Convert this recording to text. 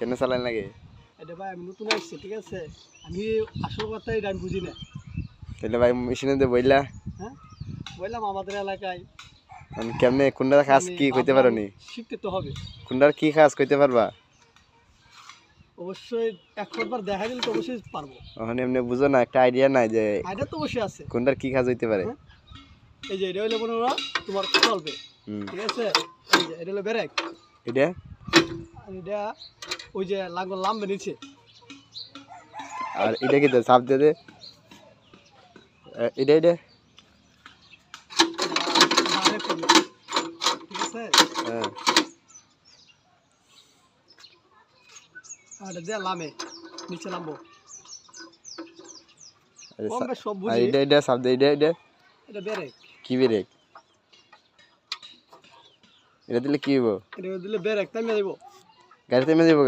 কেন চালান লাগে? এটা ভাই আমি নতুন আসছি, ঠিক আছে? আমি আসল কথাই আমি বুঝি না। তাহলে ভাই মেশিনে দিয়ে বইলা হ্যাঁ, বললাম আমাদের এলাকায় কেমনে কোনটার কাজ আমি কি কইতে ভাবলাম পারো নি? শিখতে তো হবে। কোনটার কি কাজ কইতে পারবা? অবশ্যই একবার দেখা দিলে তো অবশ্যই পারবো। ওখানে এমনি বুঝো না, একটা আইডিয়া নাই যে আইডিয়া তো অবশ্যই আছে। কোনটার কি কাজ হইতে পারে? হ্যাঁ, এই যে এটা হইলো মনে হয় তোমার চলবে, ঠিক আছে? এই যে এটা হলো ব্রেক, এটা আর এটা ওই যে লাঙ্গল লাম্বে নিচে। আর এটা কি চাপ দিয়ে দে? এটা এটা ডাইরেক্ট করবে, ঠিক আছে? হ্যাঁ, আর এটা দিয়ে লামে নিচে নামবো। কম বেশ সব আর বুঝি। এটা এটা চাপ দে, এটা এটা এটা ব্রেক, কি ব্রেক? এটা দিলে কি হইব? এটা দিলে ব্রেক তাই মেরে দেবো। গাড়ি থেমে যাবো।